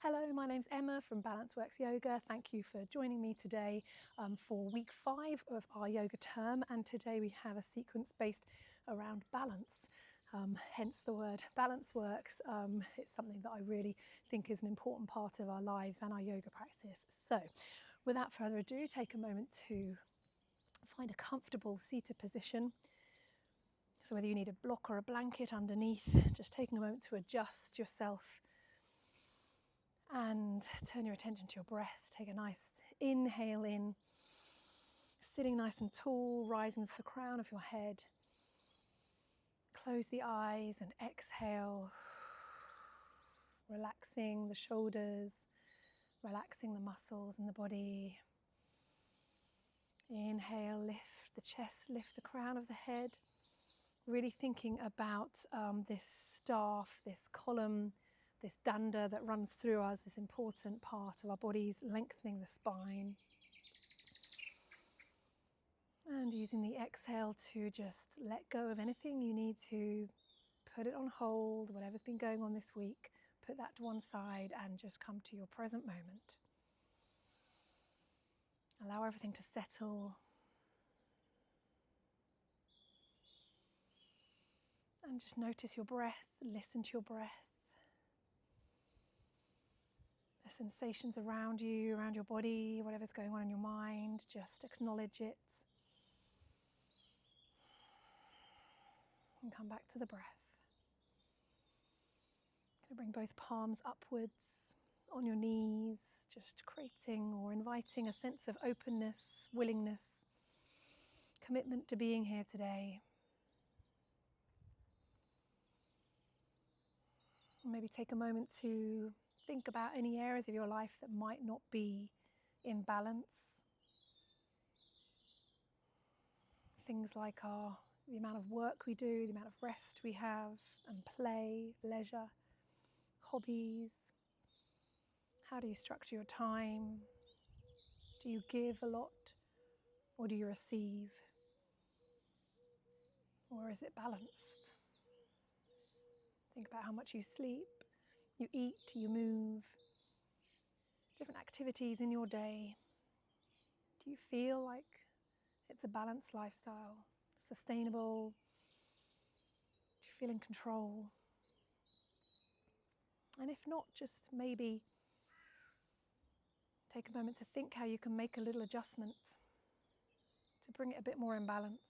Hello, my name's Emma from Balance Works Yoga. Thank you for joining me today for week 5 of our yoga term, and today we have a sequence based around balance, hence the word balance works. It's something that I really think is an important part of our lives and our yoga practice. So without further ado, take a moment to find a comfortable seated position. So whether you need a block or a blanket underneath, just taking a moment to adjust yourself and turn your attention to your breath. Take a nice inhale in, sitting nice and tall, rising to the crown of your head. Close the eyes and exhale, relaxing the shoulders, relaxing the muscles in the body. Inhale, lift the chest, lift the crown of the head. Really thinking about this staff, this column, this danda that runs through us, this important part of our bodies, lengthening the spine. And using the exhale to just let go of anything you need to, put it on hold, whatever's been going on this week, put that to one side and just come to your present moment. Allow everything to settle. And just notice your breath, listen to your breath. The sensations around you, around your body, whatever's going on in your mind, just acknowledge it. And come back to the breath. Going to bring both palms upwards on your knees, just creating or inviting a sense of openness, willingness, commitment to being here today. And maybe take a moment to think about any areas of your life that might not be in balance. Things like the amount of work we do, the amount of rest we have, and play, leisure, hobbies. How do you structure your time? Do you give a lot, or do you receive? Or is it balanced? Think about how much you sleep, you eat, you move, different activities in your day. Do you feel like it's a balanced lifestyle, sustainable? Do you feel in control? And if not, just maybe take a moment to think how you can make a little adjustment to bring it a bit more in balance.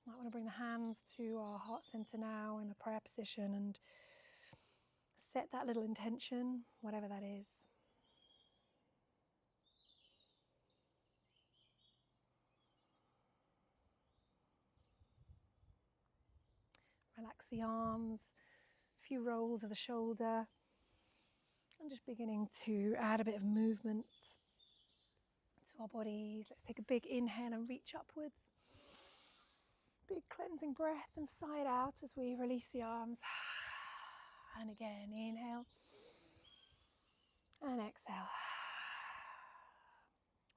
Might want to bring the hands to our heart center now in a prayer position and set that little intention, whatever that is. Relax the arms, a few rolls of the shoulder, and just beginning to add a bit of movement to our bodies. Let's take a big inhale and reach upwards. Big cleansing breath and sigh it out as we release the arms. And again, inhale and exhale.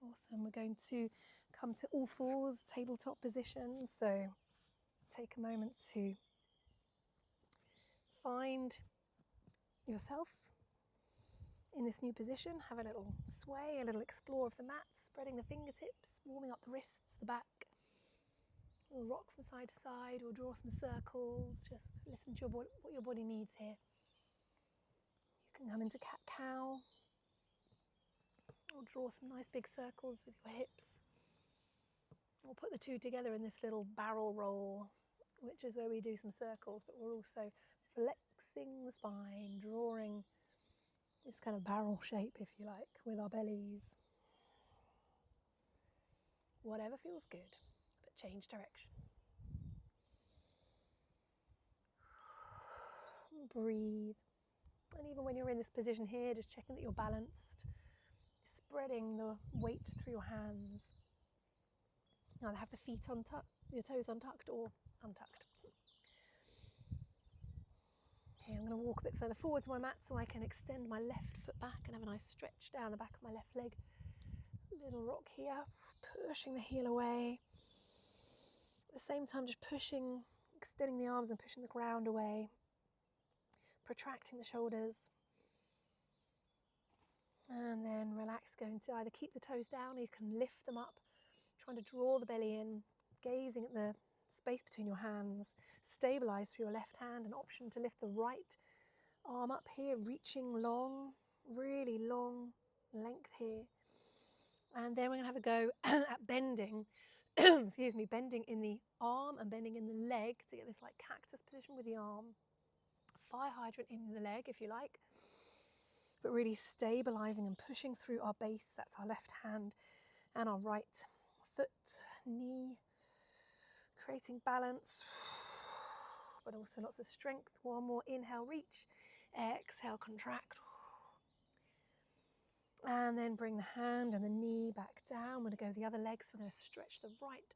Awesome. We're going to come to all fours, tabletop position. So take a moment to find yourself in this new position. Have a little sway, a little explore of the mat, spreading the fingertips, warming up the wrists, the back. A little rock from side to side, or draw some circles. Just listen to your body, what your body needs here. You can come into cat-cow, or draw some nice big circles with your hips. Or put the two together in this little barrel roll, which is where we do some circles, but we're also flexing the spine, drawing this kind of barrel shape, if you like, with our bellies. Whatever feels good, but change direction. Breathe. And even when you're in this position here, just checking that you're balanced, spreading the weight through your hands. Either have the feet untucked, your toes untucked or untucked. Okay, I'm going to walk a bit further forwards my mat so I can extend my left foot back and have a nice stretch down the back of my left leg. Little rock here, pushing the heel away. At the same time, just pushing, extending the arms and pushing the ground away. protracting the shoulders. And then relax, going to either keep the toes down or you can lift them up, trying to draw the belly in, gazing at the space between your hands. Stabilize through your left hand, an option to lift the right arm up here, reaching long, really long length here. And then we're going to have a go at bending, excuse me, bending in the arm and bending in the leg to get this like cactus position with the arm. Fire hydrant in the leg if you like. But really stabilizing and pushing through our base. That's our left hand and our right foot, knee, creating balance, but also lots of strength. One more, inhale, reach, exhale, contract. And then bring the hand and the knee back down. We're going to go the other leg, so we're going to stretch the right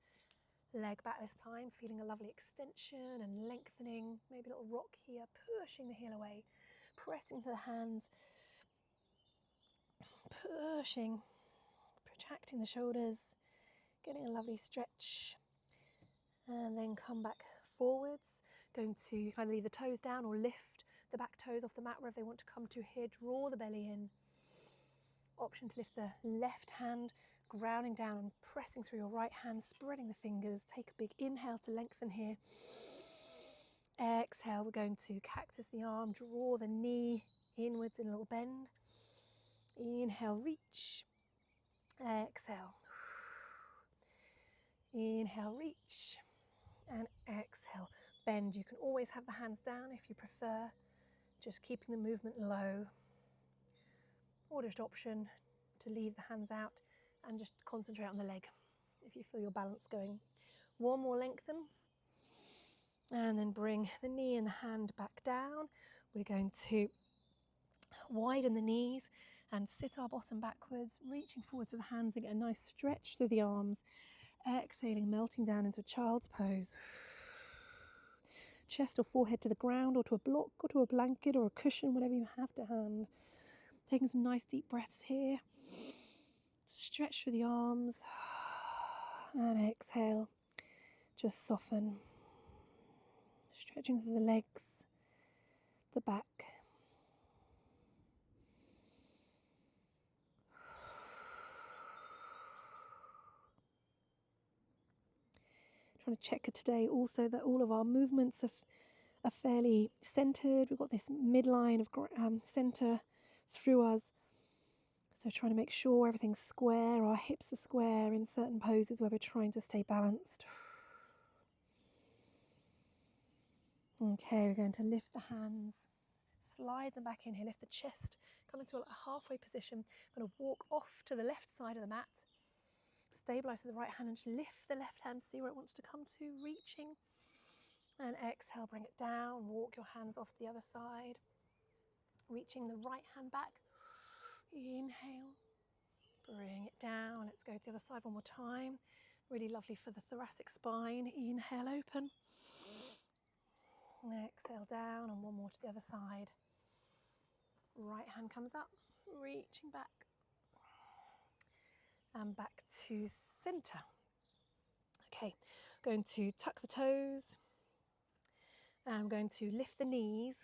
leg back this time, feeling a lovely extension and lengthening, maybe a little rock here, pushing the heel away, pressing to the hands, pushing, protracting the shoulders, getting a lovely stretch, and then come back forwards. Going to, you can either leave the toes down or lift the back toes off the mat wherever they want to come to here. Draw the belly in. Option to lift the left hand, grounding down and pressing through your right hand, spreading the fingers. Take a big inhale to lengthen here. Exhale, we're going to cactus the arm, draw the knee inwards in a little bend. Inhale, reach. Exhale. Inhale, reach. And exhale, bend. You can always have the hands down if you prefer, just keeping the movement low. Or just option to leave the hands out and just concentrate on the leg if you feel your balance going. One more, lengthen. And then bring the knee and the hand back down. We're going to widen the knees and sit our bottom backwards, reaching forwards with the hands and get a nice stretch through the arms. Exhaling, melting down into a child's pose. Chest or forehead to the ground or to a block or to a blanket or a cushion, whatever you have to hand. Taking some nice deep breaths here. Stretch through the arms and exhale. Just soften. Stretching through the legs, the back. Trying to check today also that all of our movements are fairly centered. We've got this midline of center through us. So trying to make sure everything's square, our hips are square in certain poses where we're trying to stay balanced. Okay, we're going to lift the hands, slide them back in here, lift the chest, come into a halfway position. Going to walk off to the left side of the mat, stabilize to the right hand and just lift the left hand, see where it wants to come to, reaching. And exhale, bring it down, walk your hands off the other side, reaching the right hand back. Inhale, bring it down. Let's go to the other side one more time. Really lovely for the thoracic spine. Inhale, open. Exhale down, and one more to the other side. Right hand comes up, reaching back. And back to center. Okay, going to tuck the toes. And I'm going to lift the knees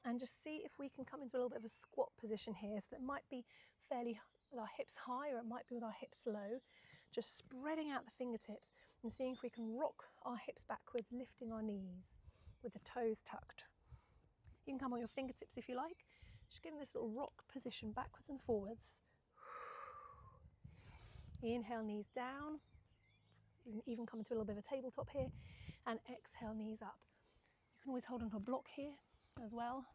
and just see if we can come into a little bit of a squat position here. So it might be fairly with our hips high or it might be with our hips low. Just spreading out the fingertips and seeing if we can rock our hips backwards, lifting our knees with the toes tucked. You can come on your fingertips if you like. Just getting this little rock position backwards and forwards. Inhale, knees down. Even come into a little bit of a tabletop here. And exhale, knees up. You can always hold onto a block here as well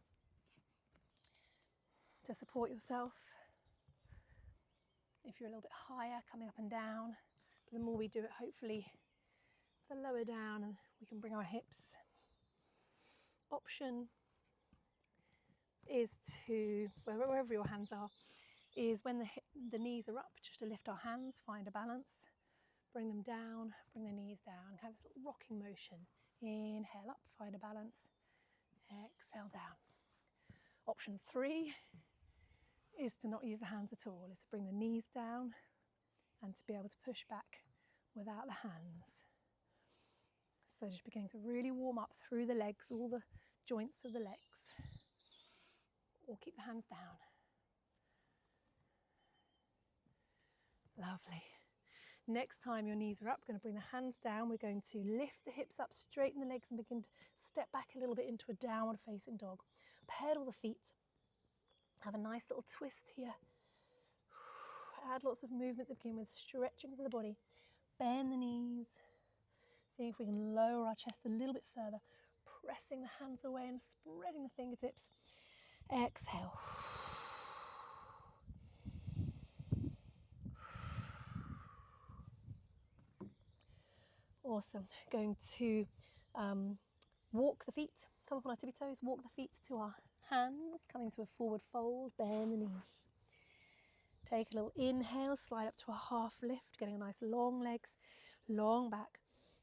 to support yourself. If you're a little bit higher, coming up and down, but the more we do it, hopefully the lower down and we can bring our hips. Option is to, wherever your hands are, is when the knees are up, just to lift our hands, find a balance, bring them down, bring the knees down, have this little rocking motion. Inhale up, find a balance, exhale down. Option 3 is to not use the hands at all, is to bring the knees down and to be able to push back without the hands. So just beginning to really warm up through the legs, all the joints of the legs. or keep the hands down. Lovely. Next time your knees are up, we're going to bring the hands down. We're going to lift the hips up, straighten the legs and begin to step back a little bit into a downward facing dog. Pedal the feet. Have a nice little twist here. Add lots of movement to begin with, stretching from the body. Bend the knees. Seeing if we can lower our chest a little bit further. Pressing the hands away and spreading the fingertips. Exhale. Awesome. Going to walk the feet, come up on our tippy toes, walk the feet to our hands, coming to a forward fold, bend the knees. Take a little inhale, slide up to a half lift, getting a nice long legs, long back,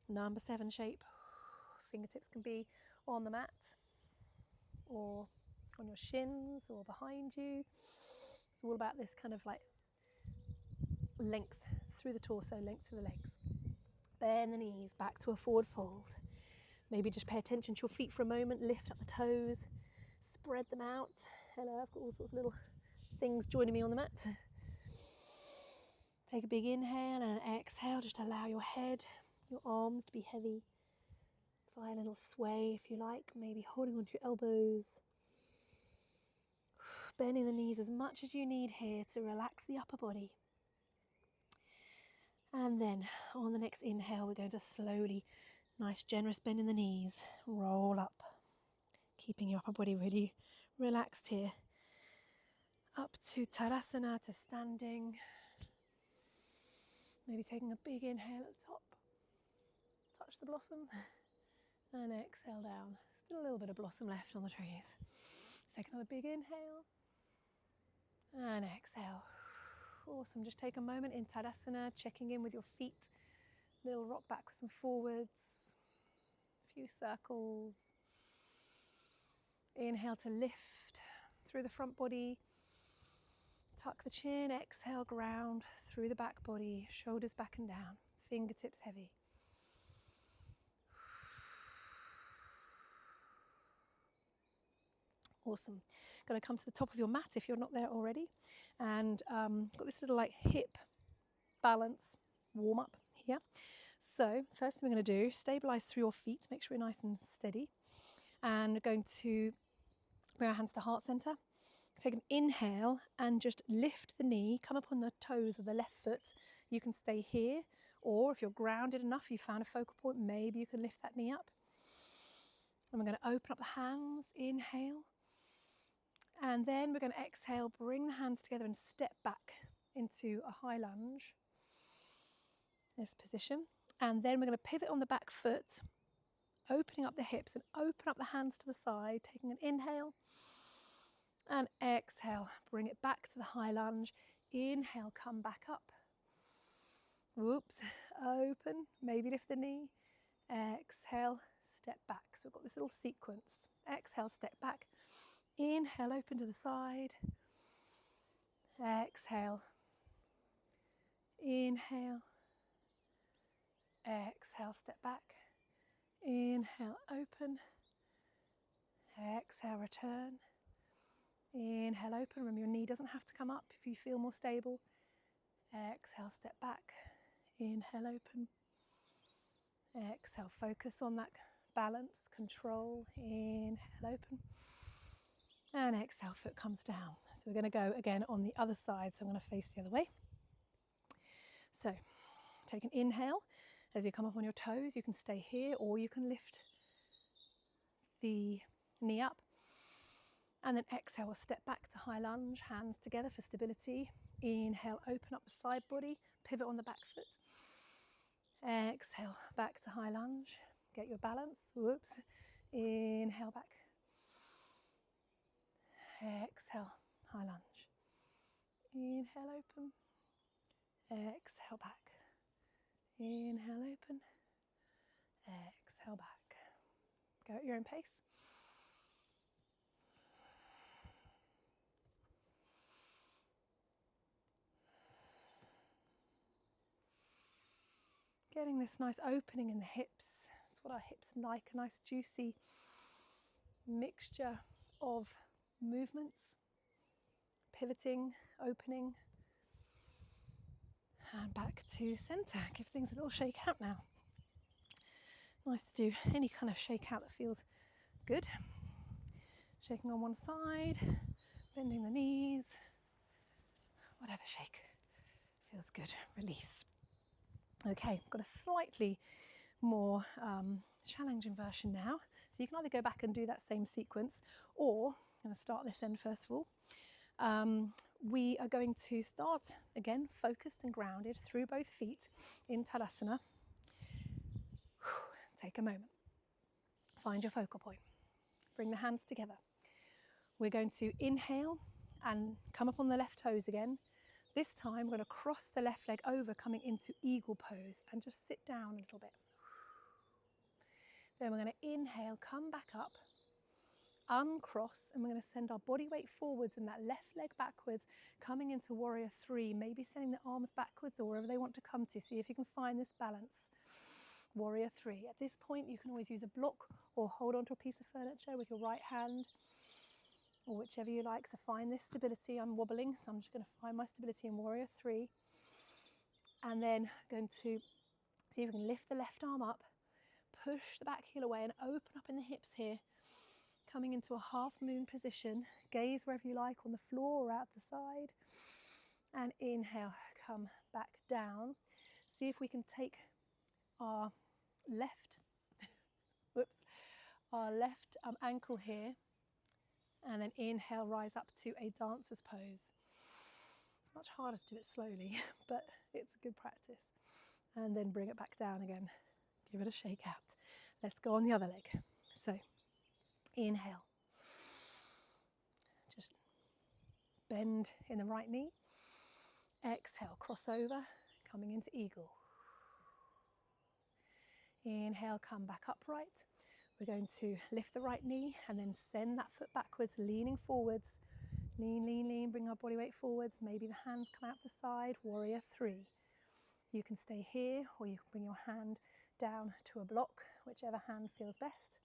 number 7 shape. Fingertips can be on the mat or on your shins or behind you. It's all about this kind of like length through the torso, length through the legs. Bend the knees, back to a forward fold. Maybe just pay attention to your feet for a moment, lift up the toes, spread them out. Hello, I've got all sorts of little things joining me on the mat. Take a big inhale and an exhale, just allow your head, your arms to be heavy. Try a little sway if you like, maybe holding onto your elbows. Bending the knees as much as you need here to relax the upper body. And then on the next inhale, we're going to slowly, nice generous bend in the knees, roll up, keeping your upper body really relaxed here. Up to Tadasana, to standing. Maybe taking a big inhale at the top, touch the blossom, and exhale down. Still a little bit of blossom left on the trees. Let's take another big inhale, and exhale. Awesome, just take a moment in Tadasana, checking in with your feet. Little rock backwards and forwards, a few circles. Inhale to lift through the front body. Tuck the chin, exhale, ground through the back body, shoulders back and down, fingertips heavy. Awesome. Going to come to the top of your mat if you're not there already. And got this little like hip balance warm up here. So first thing we're going to do, stabilize through your feet, make sure you're nice and steady. And we're going to bring our hands to heart center. Take an inhale and just lift the knee, come up on the toes of the left foot. You can stay here, or if you're grounded enough, you found a focal point, maybe you can lift that knee up. And we're going to open up the hands, inhale. And then we're going to exhale, bring the hands together and step back into a high lunge. This position. And then we're going to pivot on the back foot, opening up the hips and open up the hands to the side, taking an inhale. And exhale, bring it back to the high lunge. Inhale, come back up. Whoops, open, maybe lift the knee. Exhale, step back. So we've got this little sequence. Exhale, step back. Inhale, open to the side. Exhale. Inhale. Exhale, step back. Inhale, open. Exhale, return. Inhale, open. Remember, your knee doesn't have to come up if you feel more stable. Exhale, step back. Inhale, open. Exhale, focus on that balance, control. Inhale, open. And exhale, foot comes down. So we're going to go again on the other side. So I'm going to face the other way. So take an inhale. As you come up on your toes, you can stay here or you can lift the knee up. And then exhale, we'll step back to high lunge, hands together for stability. Inhale, open up the side body, pivot on the back foot. Exhale, back to high lunge. Get your balance. Whoops. Inhale back. Exhale, high lunge. Inhale, open. Exhale, back. Inhale, open. Exhale, back. Go at your own pace. Getting this nice opening in the hips. That's what our hips like, a nice juicy mixture of movements, pivoting, opening, and back to center. Give things a little shake out now. Nice to do any kind of shake out that feels good. Shaking on one side, bending the knees, whatever shake feels good. Release. Okay, got a slightly more challenging version now. So you can either go back and do that same sequence, or I'm going to start this end first of all. We are going to start again focused and grounded through both feet in Tadasana. Take a moment. Find your focal point. Bring the hands together. We're going to inhale and come up on the left toes again. This time we're going to cross the left leg over, coming into eagle pose, and just sit down a little bit. Then we're going to inhale, come back up, uncross, and we're going to send our body weight forwards and that left leg backwards, coming into warrior three, maybe sending the arms backwards or wherever they want to come to. See if you can find this balance. Warrior three. At this point, you can always use a block or hold onto a piece of furniture with your right hand, or whichever you like. So find this stability. I'm wobbling, so I'm just going to find my stability in warrior three. And then going to see if we can lift the left arm up, push the back heel away and open up in the hips here, coming into a half moon position. Gaze wherever you like, on the floor or out the side. And inhale, come back down. See if we can take our left, our left ankle here, and then inhale, rise up to a dancer's pose. It's much harder to do it slowly, but it's a good practice. And then bring it back down again. Give it a shake out. Let's go on the other leg. So inhale. Just bend in the right knee. Exhale, cross over, coming into eagle. Inhale, come back upright. We're going to lift the right knee and then send that foot backwards, leaning forwards. Lean, lean, lean, bring our body weight forwards. Maybe the hands come out the side, warrior three. You can stay here, or you can bring your hand down to a block, whichever hand feels best.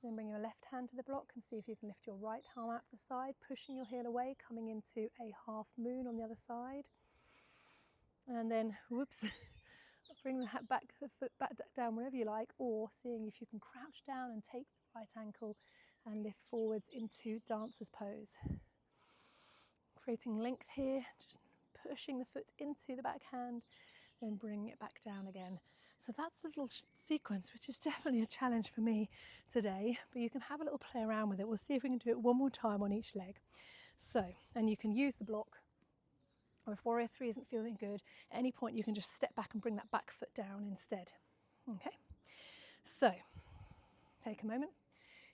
Then bring your left hand to the block and see if you can lift your right arm out to the side, pushing your heel away, coming into a half moon on the other side. And then, bring the foot back down wherever you like, or seeing if you can crouch down and take the right ankle and lift forwards into dancer's pose. Creating length here, just pushing the foot into the backhand, then bringing it back down again. So that's the little sequence, which is definitely a challenge for me today, but you can have a little play around with it. We'll see if we can do it one more time on each leg. So, and you can use the block, or if warrior three isn't feeling good, at any point you can just step back and bring that back foot down instead. Okay, so take a moment,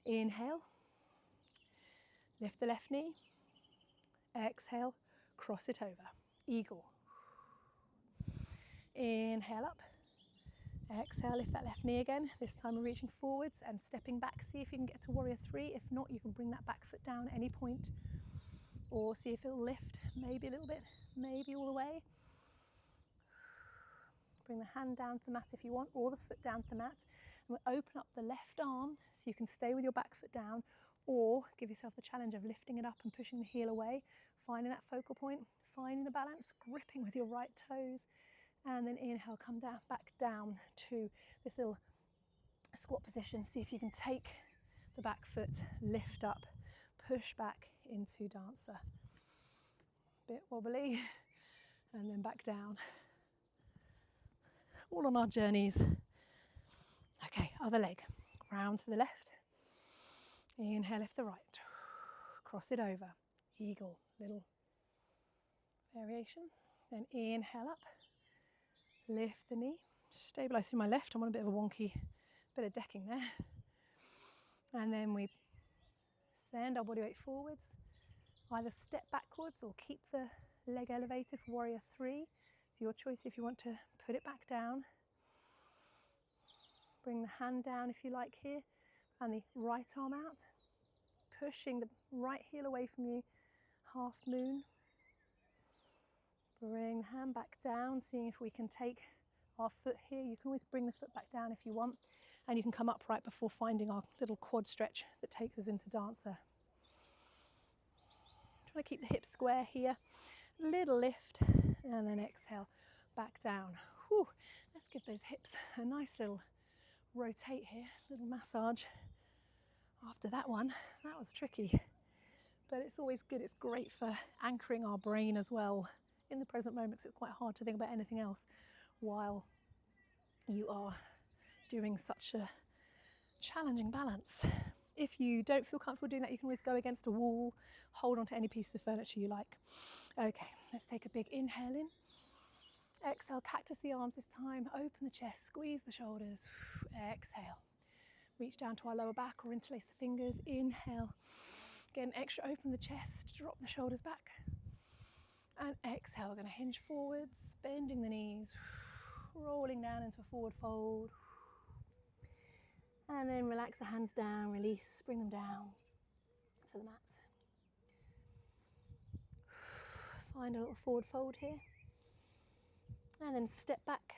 inhale, lift the left knee, exhale, cross it over, eagle. Inhale up, exhale, lift that left knee again. This time we're reaching forwards and stepping back. See if you can get to warrior three. If not, you can bring that back foot down at any point, or see if it'll lift, maybe a little bit, maybe all the way. Bring the hand down to the mat if you want, or the foot down to the mat. And we'll open up the left arm so you can stay with your back foot down, or give yourself the challenge of lifting it up and pushing the heel away, finding that focal point, finding the balance, gripping with your right toes. And then inhale, come down, back down to this little squat position. See if you can take the back foot, lift up, push back into dancer. Bit wobbly, and then back down. All on our journeys. Okay, other leg. Round to the left. Inhale, lift the right. Cross it over. Eagle, little variation. Then inhale up. Lift the knee. Just stabilise through my left. I'm on a bit of a wonky bit of decking there. And then we send our body weight forwards. Either step backwards or keep the leg elevated for warrior three. It's your choice if you want to put it back down. Bring the hand down if you like here, and the right arm out. Pushing the right heel away from you, half moon. Bring the hand back down, seeing if we can take our foot here. You can always bring the foot back down if you want. And you can come upright before finding our little quad stretch that takes us into dancer. Trying to keep the hips square here. Little lift, and then exhale, back down. Whew. Let's give those hips a nice little rotate here, little massage. After that one, that was tricky, but it's always good. It's great for anchoring our brain as well in the present moment, because it's quite hard to think about anything else while you are doing such a challenging balance. If you don't feel comfortable doing that, you can always go against a wall, hold on to any piece of furniture you like. Okay, let's take a big inhale in. Exhale, cactus the arms this time, open the chest, squeeze the shoulders. Exhale, reach down to our lower back or interlace the fingers. Inhale, again extra open the chest, drop the shoulders back. And exhale, we're going to hinge forwards, bending the knees, rolling down into a forward fold. And then relax the hands down, release, bring them down to the mat. Find a little forward fold here. And then step back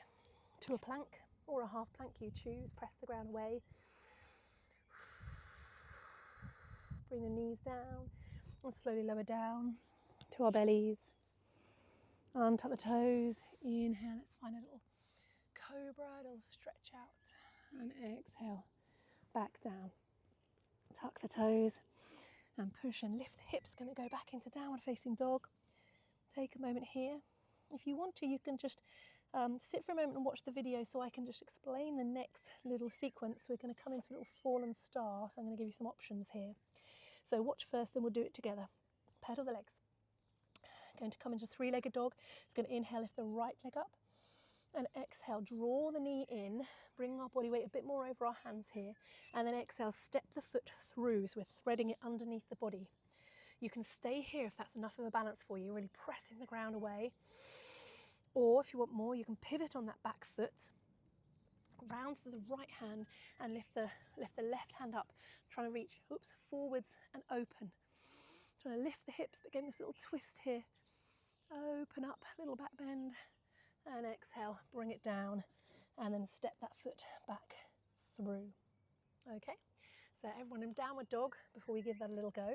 to a plank or a half plank, you choose. Press the ground away. Bring the knees down and slowly lower down to our bellies. Untuck the toes. Inhale, let's find a little cobra, a little stretch out. And exhale, back down. Tuck the toes and push and lift the hips. Going to go back into downward facing dog. Take a moment here. If you want to, you can just sit for a moment and watch the video so I can just explain the next little sequence. We're going to come into a little fallen star, so I'm going to give you some options here. So watch first, then we'll do it together. Pedal the legs. Going to come into three-legged dog. It's going to inhale, lift the right leg up. And exhale, draw the knee in, bring our body weight a bit more over our hands here. And then exhale, step the foot through, so we're threading it underneath the body. You can stay here if that's enough of a balance for you, really pressing the ground away. Or if you want more, you can pivot on that back foot, round to the right hand and lift the left hand up, trying to reach, forwards and open. Trying to lift the hips, but getting this little twist here. Open up, little back bend, and exhale, bring it down, and then step that foot back through. Okay, so everyone in downward dog before we give that a little go.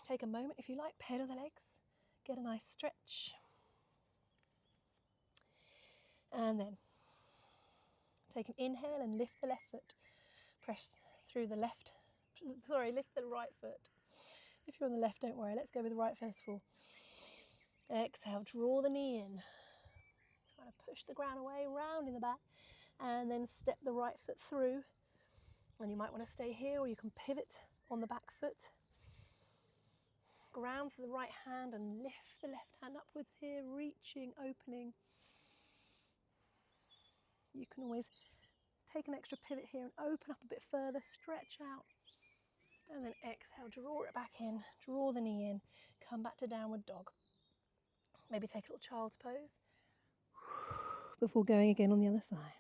Take a moment, if you like, pedal the legs, get a nice stretch. And then take an inhale and lift the left foot. Press through the lift the right foot. If you're on the left, don't worry, let's go with the right first of all. Exhale, draw the knee in. Trying to push the ground away, round in the back, and then step the right foot through. And you might want to stay here, or you can pivot on the back foot. Ground to the right hand and lift the left hand upwards here, reaching, opening. You can always take an extra pivot here and open up a bit further, stretch out. And then exhale, draw it back in, draw the knee in, come back to downward dog. Maybe take a little child's pose before going again on the other side.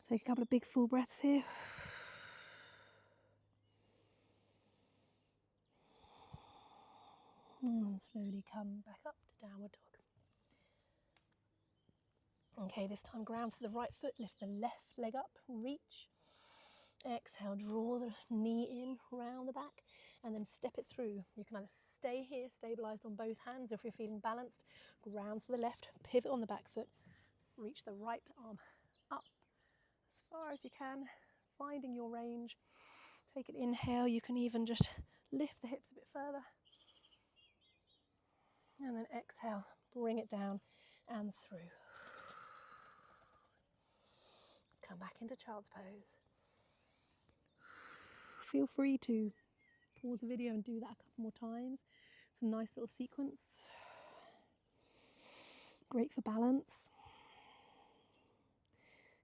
Take a couple of big full breaths here. And slowly come back up to downward dog. Okay, this time ground to the right foot, lift the left leg up, reach. Exhale, draw the knee in, round the back, and then step it through. You can either stay here, stabilised on both hands, or if you're feeling balanced, ground to the left, pivot on the back foot, reach the right arm up as far as you can, finding your range. Take an inhale, you can even just lift the hips a bit further. And then exhale, bring it down and through. Let's come back into child's pose. Feel free to pause the video and do that a couple more times. It's a nice little sequence. Great for balance,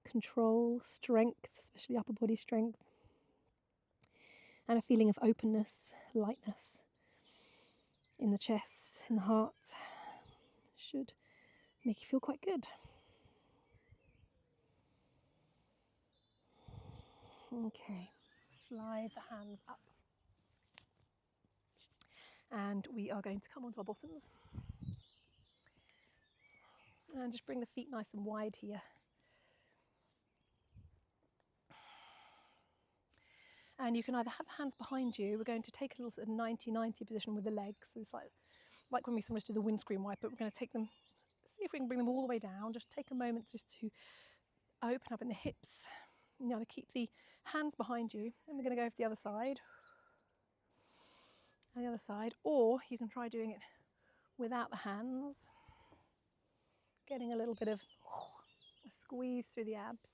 control, strength, especially upper body strength, and a feeling of openness, lightness in the chest, in the heart. Should make you feel quite good. Okay, slide the hands up. And we are going to come onto our bottoms. And just bring the feet nice and wide here. And you can either have the hands behind you. We're going to take a little sort of 90-90 position with the legs. So it's like when we sometimes do the windscreen wiper, we're going to take them, see if we can bring them all the way down. Just take a moment just to open up in the hips. Now to keep the hands behind you. And we're going to go for the other side. And the other side. Or you can try doing it without the hands. Getting a little bit of a squeeze through the abs.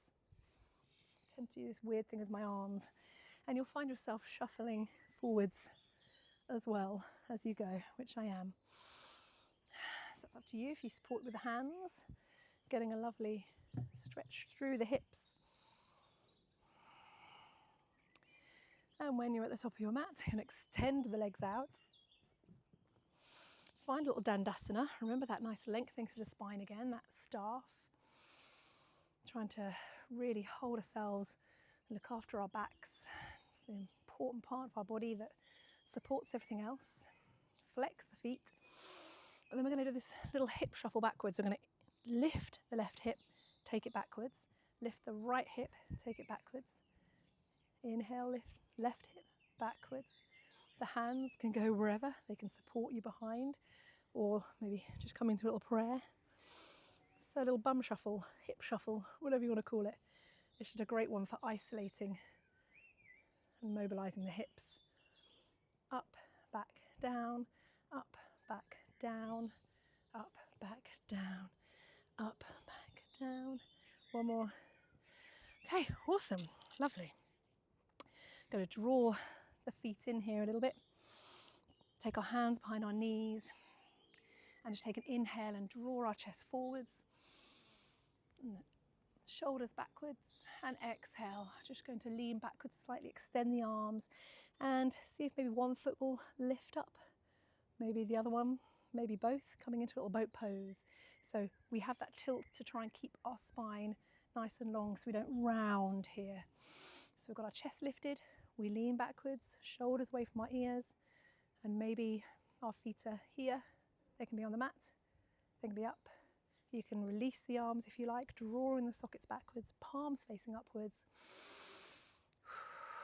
I tend to do this weird thing with my arms. And you'll find yourself shuffling forwards as well as you go, which I am. So it's up to you if you support with the hands, getting a lovely stretch through the hips. And when you're at the top of your mat, you can extend the legs out. Find a little dandasana. Remember that nice lengthening to the spine again, that staff. Trying to really hold ourselves, look after our backs. It's the important part of our body that supports everything else. Flex the feet. And then we're going to do this little hip shuffle backwards. We're going to lift the left hip, take it backwards. Lift the right hip, take it backwards. Inhale, lift left hip backwards. The hands can go wherever. They can support you behind, or maybe just come into a little prayer. So a little bum shuffle, hip shuffle, whatever you want to call it. It's just a great one for isolating and mobilizing the hips. Up, back, down, up, back, down, up, back, down, up, back, down. One more. Okay, awesome, lovely. Going to draw the feet in here a little bit. Take our hands behind our knees and just take an inhale and draw our chest forwards. And the shoulders backwards, and exhale. Just going to lean backwards slightly, extend the arms and see if maybe one foot will lift up. Maybe the other one, maybe both, coming into a little boat pose. So we have that tilt to try and keep our spine nice and long so we don't round here. So we've got our chest lifted, we lean backwards, shoulders away from our ears, and maybe our feet are here. They can be on the mat, they can be up. You can release the arms if you like, drawing the sockets backwards, palms facing upwards.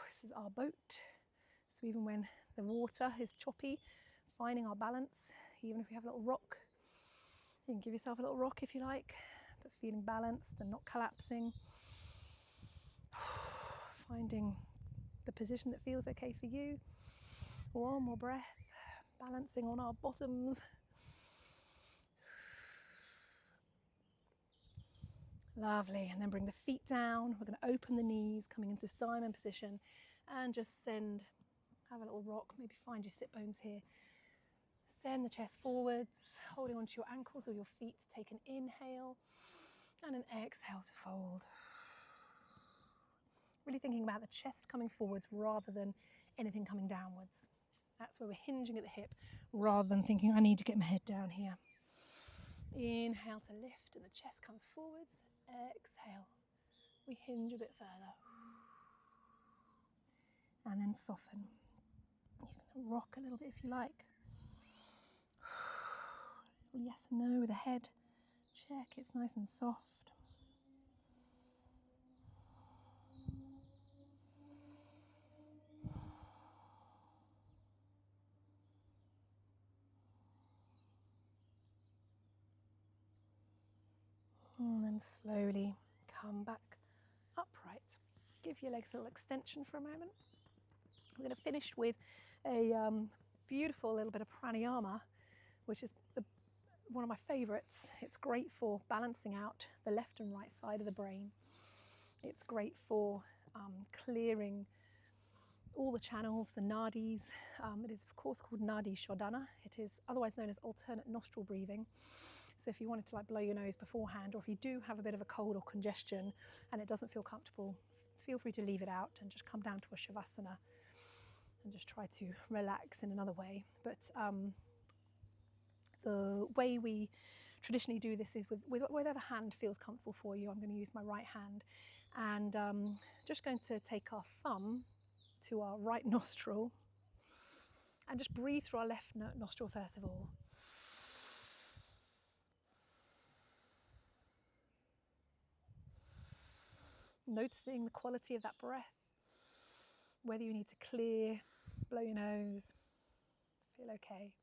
This is our boat. So even when the water is choppy, finding our balance, even if we have a little rock, you can give yourself a little rock if you like, but feeling balanced and not collapsing. Finding the position that feels okay for you. One more breath, balancing on our bottoms. Lovely, and then bring the feet down. We're going to open the knees, coming into this diamond position, and just send, have a little rock, maybe find your sit bones here. Send the chest forwards, holding onto your ankles or your feet to take an inhale, and an exhale to fold. Really thinking about the chest coming forwards rather than anything coming downwards. That's where we're hinging at the hip, rather than thinking, I need to get my head down here. Inhale to lift, and the chest comes forwards. Exhale, we hinge a bit further. And then soften. You can rock a little bit if you like. A little yes and no with the head. Check it's nice and soft. And then slowly come back upright. Give your legs a little extension for a moment. We're going to finish with a beautiful little bit of pranayama, which is one of my favourites. It's great for balancing out the left and right side of the brain. It's great for clearing all the channels, the nadis. It is of course called nadi shodhana. It is otherwise known as alternate nostril breathing. So if you wanted to like blow your nose beforehand, or if you do have a bit of a cold or congestion and it doesn't feel comfortable, feel free to leave it out and just come down to a shavasana and just try to relax in another way. But the way we traditionally do this is with whatever hand feels comfortable for you. I'm going to use my right hand, and just going to take our thumb to our right nostril and just breathe through our left nostril first of all. Noticing the quality of that breath. whether you need to clear, blow your nose, feel okay.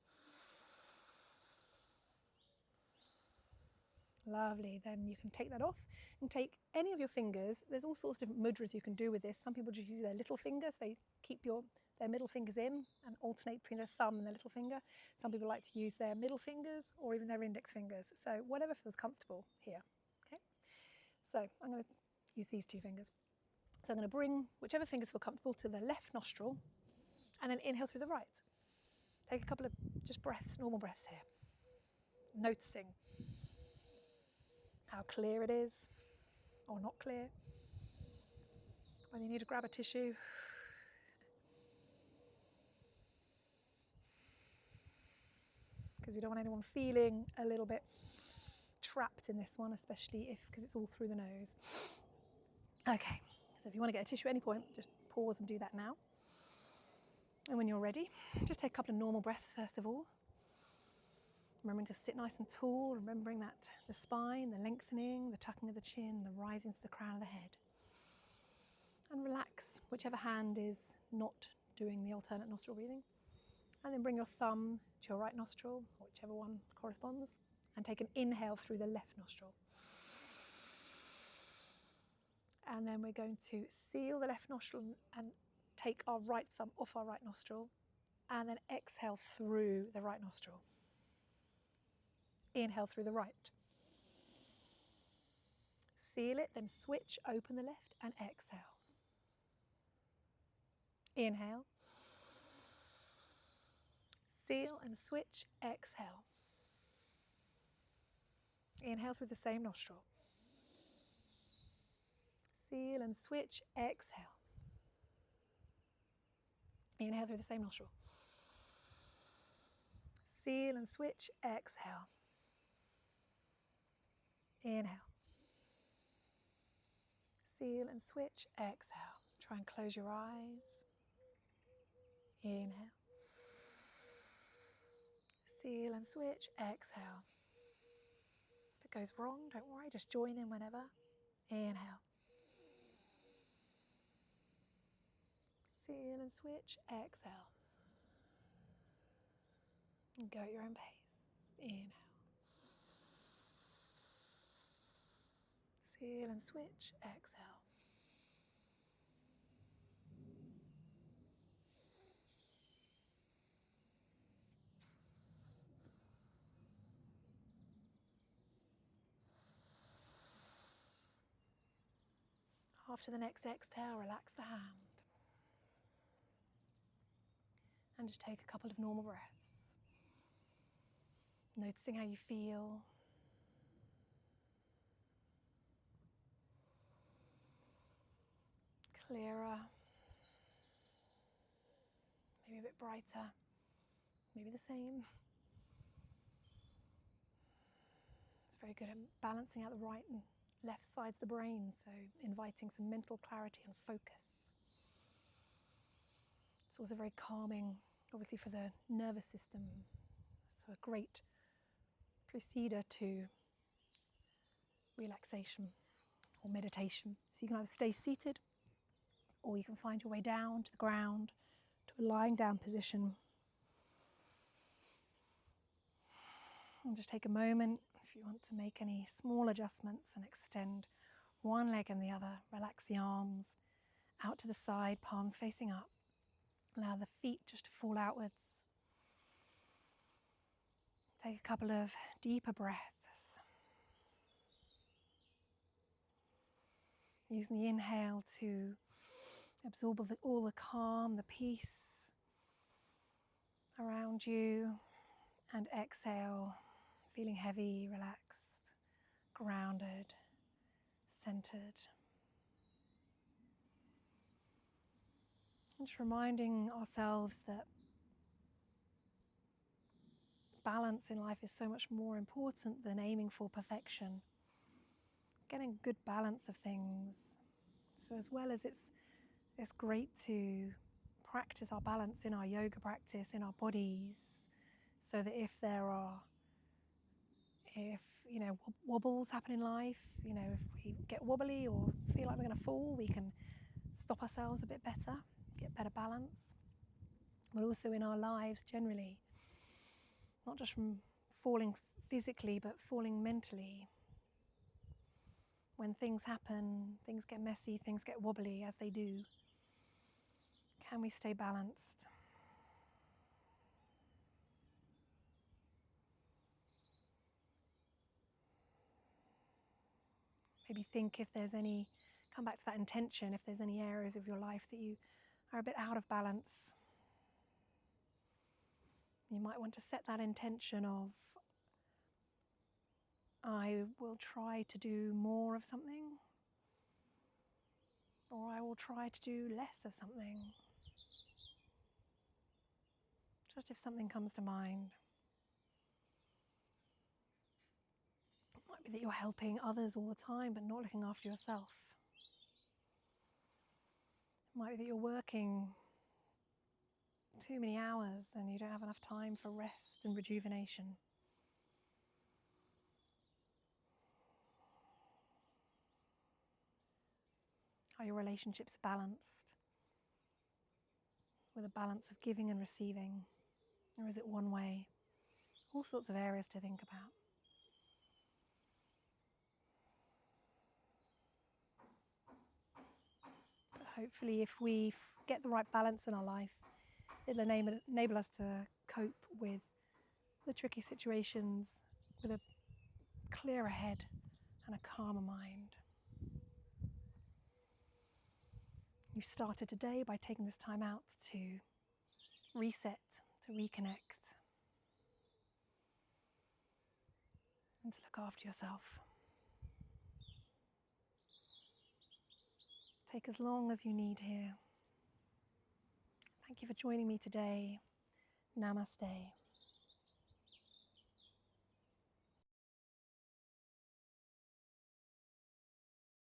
Lovely. Then you can take that off and take any of your fingers. There's all sorts of different mudras you can do with this. Some people just use their little fingers. They keep their middle fingers in and alternate between their thumb and their little finger. Some people like to use their middle fingers or even their index fingers. So whatever feels comfortable here. Okay. So I'm going to use these two fingers. So I'm going to bring whichever fingers feel comfortable to the left nostril and then inhale through the right. Take a couple of just breaths, normal breaths here. Noticing how clear it is or not clear. When you need to grab a tissue, because we don't want anyone feeling a little bit trapped in this one, especially because it's all through the nose. Okay, so if you want to get a tissue at any point, just pause and do that now. And when you're ready, just take a couple of normal breaths first of all. Remembering to sit nice and tall, remembering that the spine, the lengthening, the tucking of the chin, the rising to the crown of the head. And relax whichever hand is not doing the alternate nostril breathing. And then bring your thumb to your right nostril, or whichever one corresponds, and take an inhale through the left nostril. And then we're going to seal the left nostril and take our right thumb off our right nostril, and then exhale through the right nostril. Inhale through the right. Seal it, then switch, open the left and exhale. Inhale. Seal and switch, exhale. Inhale through the same nostril. Seal and switch, exhale. Inhale through the same nostril. Seal and switch, exhale. Inhale. Seal and switch, exhale. Try and close your eyes. Inhale. Seal and switch, exhale. If it goes wrong, don't worry, just join in whenever. Inhale. Seal and switch, exhale. And go at your own pace. Inhale. Seal and switch, exhale. After the next exhale, relax the hand. And just take a couple of normal breaths. Noticing how you feel. Clearer. Maybe a bit brighter. Maybe the same. It's very good at balancing out the right and left sides of the brain, so inviting some mental clarity and focus. It's also very calming, obviously, for the nervous system. So a great procedure to relaxation or meditation. So you can either stay seated or you can find your way down to the ground to a lying down position. And just take a moment if you want to make any small adjustments and extend one leg and the other. Relax the arms out to the side, palms facing up. Allow the feet just to fall outwards. Take a couple of deeper breaths. Using the inhale to absorb all the calm, the peace around you, and exhale, feeling heavy, relaxed, grounded, centered. And just reminding ourselves that balance in life is so much more important than aiming for perfection. Getting good balance of things. So as well as it's great to practice our balance in our yoga practice, in our bodies, so that if wobbles happen in life, if we get wobbly or feel like we're going to fall, we can stop ourselves a bit better. get better balance, but also in our lives generally, not just from falling physically, but falling mentally. When things happen, things get messy, things get wobbly, as they do, can we stay balanced? Maybe think if there's any, come back to that intention, if there's any areas of your life that you are a bit out of balance. You might want to set that intention of, I will try to do more of something, or I will try to do less of something. Just if something comes to mind. It might be that you're helping others all the time, but not looking after yourself. It might be that you're working too many hours and you don't have enough time for rest and rejuvenation. Are your relationships balanced? With a balance of giving and receiving? Or is it one way? All sorts of areas to think about. But hopefully if we get the right balance in our life, it'll enable us to cope with the tricky situations with a clearer head and a calmer mind. You've started today by taking this time out to reset, to reconnect, and to look after yourself. Take as long as you need here. Thank you for joining me today. Namaste.